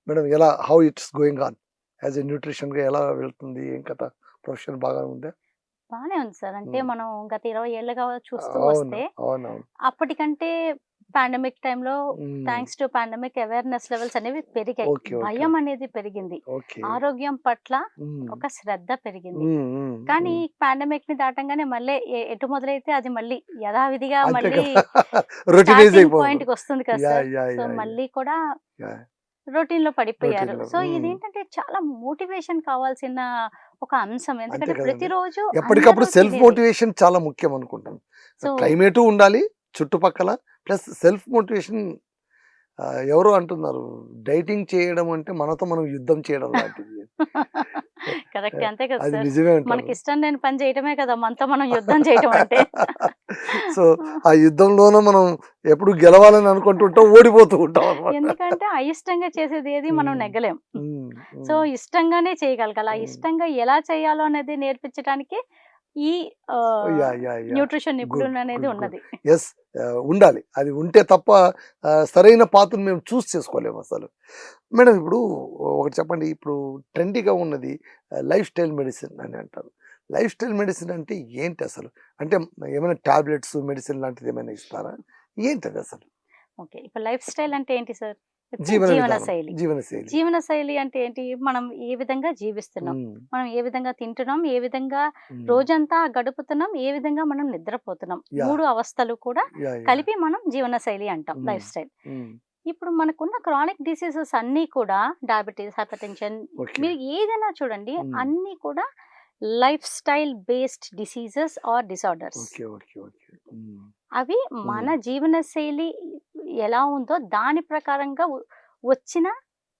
Madam ఎలా how it's going on as a న్యూట్రిషన్‌గా ఎలా వెళ్తుంది? ఏం కథ? ప్రొఫెషన్ బాగానే ఉందా? బానే ఉంది సార్. అంటే హ్మ్. మనం గత 20 ఏళ్లుగా చూస్తూ అవును. వస్తే అవునవును. అప్పటికంటే పాండమిక్ టైమ్‌లో హ్మ్. Thanks to pandemic awareness levels అనేవి పెరిగాయి. ఓకే. ఓకే. భయం అనేది పెరిగింది. ఓకే. ఆరోగ్యం పట్ల హ్మ్. ఒక శ్రద్ధ పెరిగింది. హ్మ్. హ్మ్. కానీ హ్మ్. పాండమిక్‌ని దాటంగానే మళ్ళీ ఎటు మొదలైతే అది మళ్ళీ యథావిధిగా అంతే మళ్ళీ కదా! రొటీనైజ్ స్టార్టింగ్ అయిపోదు. పాయింట్‌కొస్తుంది కదా yeah! Sir. Yeah! So, yeah! Yeah! మళ్ళీ కూడా యాహ్! రొటీన్‌లో పడిపోయారు. రొటీన్‌లో. సో, హ్మ్. ఇదేంటంటే చాలా మోటివేషన్ కావాల్సిన ఒక అంశం. అంతే ఎందుకంటే కదండీ! ప్రతిరోజు ఎప్పటికప్పుడు అందరూ సెల్ఫ్ తినేది. మోటివేషన్ చాలా ముఖ్యం అనుకుంటాను. సో క్లైమేటు ఉండాలి చుట్టుపక్కల. ప్లస్ సెల్ఫ్ మోటివేషన్ ఎవరో అంటున్నారు. డైటింగ్ చేయడం అంటే మనతో మనం యుద్ధం చేయడం లాంటిది. కరెక్టే. అంతే కదా అది సార్. నిజమే అంటారు. మనకిష్టం లేని పని చేయటమే కదా! మనతో మనం యుద్ధం చేయటం అంటే. సో, ఆ యుద్ధంలోనూ మనం ఎప్పుడు గెలవాలని అనుకుంటుంటాం. ఓడిపోతూ ఉంటాం అన్నమాట. ఎందుకంటే అయిష్టంగా చేసేది ఏది మనం హ్మ్. నెగ్గలేం. హ్మ్. సో, హ్మ్. ఇష్టంగానే చేయగలగాలి. ఆ హ్మ్. ఇష్టంగా ఎలా చేయాలో అనేది నేర్పించడానికి ఈ yeah! Yeah! Yeah! Nutrition good. నిపుణులు అనేది గుడ్. గుడ్. ఉన్నది. యెస్. ఉండాలి. అది ఉంటే తప్ప సరైన పాత్రను మేము చేసుకోలేము అసలు. మేడం ఇప్పుడు ఒకటి చెప్పండి. ఇప్పుడు ట్రెండీగా ఉన్నది లైఫ్ స్టైల్ మెడిసిన్ అని అంటారు. లైఫ్ స్టైల్ మెడిసిన్ అంటే ఏంటి అసలు? అంటే ఏమైనా టాబ్లెట్స్, మెడిసిన్ లాంటిది ఏమైనా ఇస్తారా? ఏంటది అసలు? ఓకే. ఇప్పుడు లైఫ్ స్టైల్ అంటే ఏంటి సార్? ఇట్స్ జీవన విధానం, జీవనశైలి. జీవనశైలి. జీవనశైలి అంటే ఏంటి? మనం ఏ విధంగా జీవిస్తున్నాం? హ్మ్. మనం ఏ విధంగా తింటున్నాం? ఏ విధంగా హ్మ్. రోజంతా గడుపుతున్నాం? ఏ విధంగా మనం నిద్రపోతున్నాం? యాహ్! 3 అవస్థలు కూడా యాహ్! యాహ్! కలిపి మనం జీవనశైలి అంటాం. హ్మ్. Life style. హ్మ్. ఇప్పుడు మనకున్న క్రానిక్ డిసీజెస్ అన్నీ కూడా డయాబెటిస్, హైపర్‌టెన్షన్ ఓకే. మీరు ఏదైనా చూడండి హ్మ్. అన్నీ కూడా lifestyle based diseases or disorders. Okay. Okay. Okay. Hmm. అవి హ్మ్. మన జీవనశైలి ఎలా ఉందో దాని ప్రకారంగా వచ్చిన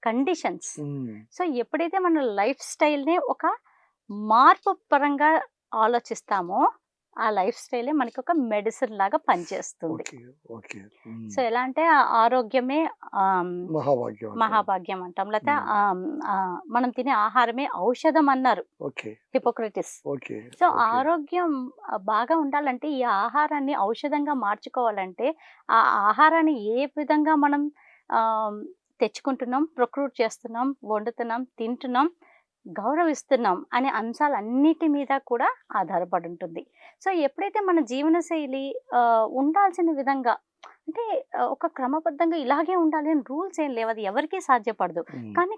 కండిషన్స్. హ్మ్. సో, ఎప్పుడైతే మన లైఫ్ స్టైల్‌ని ఒక మార్పు పరంగా ఆలోచిస్తామో, ఆ లైఫ్ స్టైలే మనకొక మెడిసిన్ లాగా పనిచేస్తుంది. ఓకే. ఓకే. హ్మ్. సో, ఎలా అంటే ఆ ఆరోగ్యమే ఆహ్, మహాభాగ్యం అంటారు. మహాభాగ్యం అంటాం. లేతే హ్మ్. మనం తినే ఆహారమే ఔషధం అన్నారు okay. Hippocrates. Okay. So, okay. ఆరోగ్యం బాగా ఉండాలంటే, ఈ ఆహారాన్ని ఔషధంగా మార్చుకోవాలంటే, ఆ ఆహారాన్ని ఏ విధంగా మనం ఆహ్, తెచ్చుకుంటున్నాం, ప్రొక్యూట్ చేస్తున్నాం, వండుతున్నాం, తింటున్నాం, గౌరవిస్తున్నాం అనే అంశాలన్నిటి మీద కూడా ఆధారపడి ఉంటుంది. సో, ఎప్పుడైతే మన జీవనశైలి ఉండాల్సిన విధంగా అంటే ఒక క్రమబద్ధంగా ఇలాగే ఉండాలి అని రూల్స్ ఏం లేవు. అది ఎవరికీ సాధ్యపడదు. హ్మ్. కానీ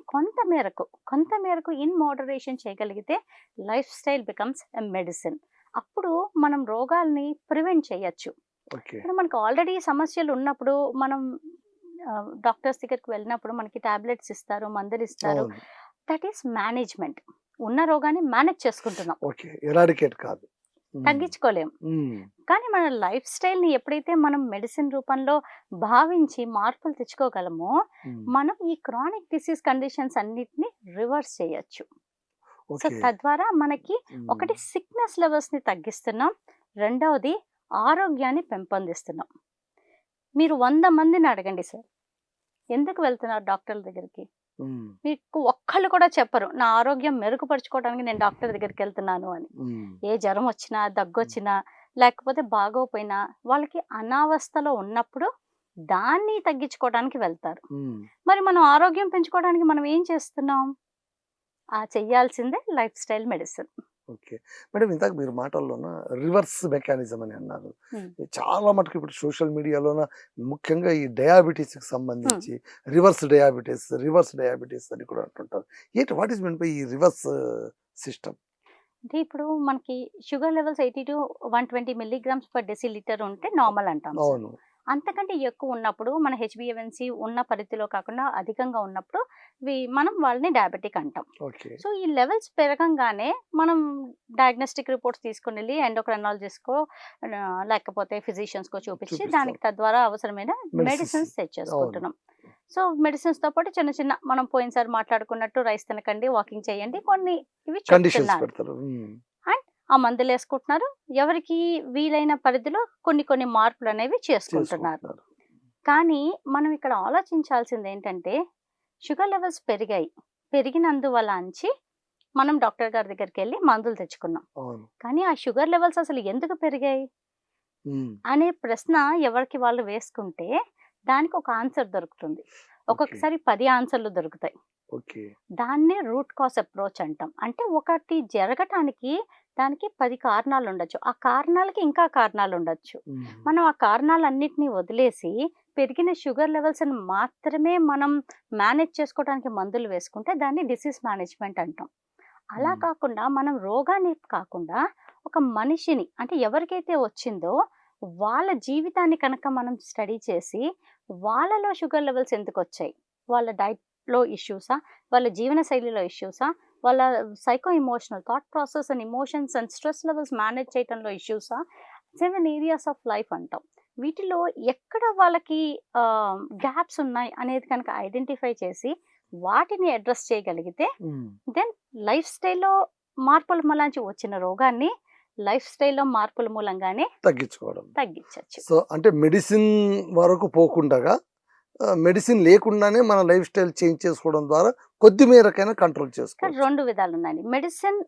కొంత మేరకు ఇన్ మోడరేషన్ చేయగలిగితే life style becomes a medicine. అప్పుడు మనం రోగాల్ని ప్రివెంట్ చేయొచ్చు. ఓకే. ఇప్పుడు మనకు ఆల్రెడీ సమస్యలున్నప్పుడు మనం డాక్టర్స్ దగ్గరికి వెళ్ళినప్పుడు మనకి టాబ్లెట్స్ ఇస్తారు, మందులిస్తారు. అవును. That is management. ఉన్న రోగాన్ని మేనేజ్ చేసుకుంటున్నాం. ఓకే. ఎరాడికేట్ కాదు. హ్మ్. తగ్గించుకోలేం. హ్మ్. కానీ మన లైఫ్ స్టైల్‌ని ఎప్పుడైతే మనం మెడిసిన్ రూపంలో భావించి మార్పులు తెచ్చుకోగలమో, హ్మ్. మనం ఈ క్రానిక్ డిసీజ్ కండిషన్స్ అన్నిటిని రివర్స్ చేయొచ్చు. So, okay. తద్వారా మనకి హ్మ్. ఒకటి సిక్‌నెస్ లెవెల్స్‌ని తగ్గిస్తున్నాం. రెండవది ఆరోగ్యాన్ని పెంపొందిస్తున్నాం. మీరు 100 మందిని అడగండి సార్. ఎందుకు వెళ్తున్నారు డాక్టర్ల దగ్గరికి? హ్మ్. మీకు ఒక్కళ్ళు కూడా చెప్పరు. నా ఆరోగ్యం మెరుగుపరుచుకోవడానికి నేను డాక్టర్ దగ్గరికెళ్తున్నాను అని. హ్మ్. ఏ జ్వరమొచ్చినా, హ్మ్. దగ్గొచ్చినా, లేకపోతే బాగోపోయినా వాళ్ళకి అనావస్థలో ఉన్నప్పుడు దాన్ని తగ్గించుకోవడానికి వెళ్తారు. హ్మ్. మరి మనం ఆరోగ్యం పెంచుకోవడానికి మనం ఏం చేస్తున్నాం? చెయ్యాల్సిందే lifestyle medicine. Okay. Madam ఇందాక మీరు మాటల్లోన రివర్స్ మెకానిజం అని అన్నారు. హ్మ్. చాలా మటుకు ఇప్పుడు సోషల్ మీడియాలోన ముఖ్యంగా ఈ డయాబెటిస్‌కి హ్మ్. సంబంధించి రివర్స్ డయాబెటిస్ అని కూడా అంటుంటారు. వాట్ ఈస్ మీన్ బై ఈ రివర్స్ సిస్టమ్? అంటే ఇప్పుడు మనకి sugar levels 80-120 milligrams per decilitre ఉంటే నార్మల్ అంటాం సార్. అవును. అంతకంటే ఎక్కువ ఉన్నప్పుడు మన హెచ్‌బీఏవన్సీ ఉన్న పరిధిలో కాకుండా అధికంగా ఉన్నప్పుడు మనం వాళ్ళని డయాబెటిక్ అంటాం. ఓకే. సో, ఈ లెవెల్స్ పెరగంగానే మనం డయాగ్నోస్టిక్ రిపోర్ట్స్ తీసుకొనెళ్ళి ఎండోక్రైనాలజిస్ట్‌కో లేకపోతే ఫిజిషియన్స్‌కో చూపించి చూపిస్తాం. దానికి తద్వారా అవసరమైన మెడిసిన్స్. మెడిసిన్స్ అవును. తెచ్చేసుకుంటున్నాం. సో, మెడిసిన్స్‌తో పాటు చిన్న చిన్న మనం పోయినసారి మాట్లాడుకున్నట్టు రైస్ తినకండి, వాకింగ్ చేయండి కొన్ని ఇవి కండిషన్స్ చెప్తున్నారు. పెడతారు. హ్మ్. అండ్ ఆ మందులేసుకుంటున్నారు. ఎవరికి వీలైన పరిధిలో కొన్ని కొన్ని మార్పులనేవి చేసుకుంటున్నారు. చేసుకుంటున్నారు. కానీ మనం ఇక్కడ ఆలోచించాల్సిందేంటంటే, షుగర్ లెవెల్స్ పెరిగాయి. పెరిగినందువలంచి మనం డాక్టర్ గారి దగ్గరికెళ్ళి మందులు తెచ్చుకున్నాం. అవును. కానీ ఆ షుగర్ లెవెల్స్ అసలు ఎందుకు పెరిగాయి? హ్మ్. అనే ప్రశ్న ఎవరికి వాళ్ళు వేసుకుంటే దానికొక ఆన్సర్ దొరుకుతుంది. ఒక్కొక్కసారి 10 ఆన్సర్లు దొరుకుతాయి. ఓకే. దాన్నే రూట్ కాజ్ అప్రోచ్ అంటాం. అంటే ఒకటి జరగటానికి దానికి 10 కారణాలు ఉండొచ్చు. ఆ కారణాలకి ఇంకా కారణాలు ఉండొచ్చు. మనం ఆ కారణాలన్నిటిని వదిలేసి పెరిగిన షుగర్ లెవెల్స్‌ని మాత్రమే మనం మేనేజ్ చేసుకోవడానికి మందులు వేసుకుంటే దాన్ని డిసీజ్ మేనేజ్‌మెంట్ అంటాం. అలా హ్మ్. కాకుండా మనం రోగాన్ని కాకుండా ఒక మనిషిని అంటే ఎవరికైతే వచ్చిందో వాళ్ళ జీవితాన్ని కనుక మనం స్టడీ చేసి వాళ్ళలో షుగర్ లెవెల్స్ ఎందుకొచ్చాయి? వాళ్ళ డైట్‌లో ఇష్యూసా? వాళ్ళ జీవనశైలిలో ఇష్యూసా? వాళ్ళ psycho emotional thought process and emotions and stress levels manage చేయటంలో ఇష్యూసా? 7 ఏరియాస్ ఆఫ్ లైఫ్ అంటాం. వీటిలో ఎక్కడ వాళ్ళకి గ్యాప్స్ ఉన్నాయి అనేది కనుక ఐడెంటిఫై చేసి వాటిని అడ్రెస్ చేయగలిగితే హ్మ్. దెన్ లైఫ్ స్టైల్‌లో మార్పుల మూలాంచి వచ్చిన రోగాన్ని లైఫ్ స్టైల్‌లో మార్పుల మూలంగానే తగ్గించుకోవడం. తగ్గించొచ్చు. సో, అంటే మెడిసిన్ వరకు పోకుండగా మెడిసిన్ లేకుండానే మన లైఫ్ స్టైల్ చేంజ్ చేసుకోవడం ద్వారా కొద్ది మేరకైనా కంట్రోల్ కానీ చేసుకోవచ్చు. 2 విధాలున్నాయండి. మెడిసిన్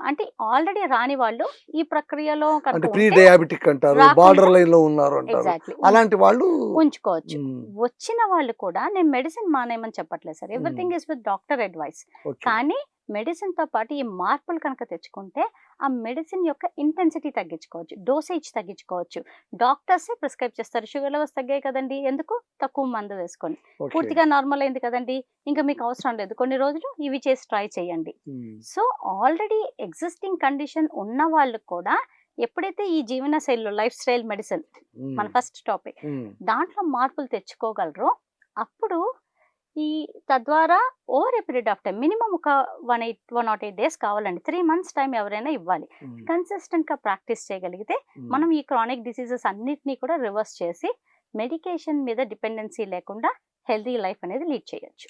అంటే ఆల్రెడీ రాని వాళ్ళు ఈ ప్రక్రియలో కనుక అంటే ప్రీ ఉంటే డయాబెటిక్ అంటారు, రాకుండా బార్డర్ లైన్‌లో ఉన్నారు అంటారు. ఎగ్జాక్ట్‌లీ అలాంటి వాళ్ళు ఉంచుకోవచ్చు. హ్మ్. వచ్చిన వాళ్ళు కూడా నేను మెడిసిన్ మానేయమని చెప్పట్లేదు సార్. హ్మ్. Everything is with doctor advice. Okay. కానీ మెడిసిన్‌తో పాటు ఈ మార్పులు కనుక తెచ్చుకుంటే ఆ మెడిసిన్ యొక్క ఇంటెన్సిటీ తగ్గించుకోవచ్చు. డోసేజ్ తగ్గించుకోవచ్చు. డాక్టర్సే ప్రిస్క్రైబ్ చేస్తారు. షుగర్ లెవెల్స్ తగ్గాయి కదండీ! ఎందుకు? తక్కువ మందు వేసుకోండి. ఓకే. పూర్తిగా నార్మల్ అయింది కదండీ! ఇంకా మీకు అవసరం లేదు. కొన్ని రోజులు ఇవి చేసి ట్రై చేయండి. హ్మ్. సో, ఆల్రెడీ ఎగ్జిస్టింగ్ కండిషన్ ఉన్న వాళ్ళు కూడా ఎప్పుడైతే ఈ జీవనశైలిలో లైఫ్ స్టైల్ మెడిసిన్ మన హ్మ్. ఫస్ట్ టాపిక్ హ్మ్. దాంట్లో మార్పులు తెచ్చుకోగలరో అప్పుడు ఈ తద్వారా over a period of time minimum ఒక 108 డేస్ కావాలండి. 3 మంత్స్ టైం ఎవరైనా ఇవ్వాలి. హ్మ్. కన్సిస్టెంట్‌గా ప్రాక్టీస్ చేయగలిగితే హ్మ్. మనం ఈ క్రానిక్ డిసీజెస్ అన్నిటిని కూడా రివర్స్ చేసి మెడికేషన్ మీద డిపెండెన్సీ లేకుండా హెల్తీ లైఫ్ అనేది లీడ్ చేయొచ్చు.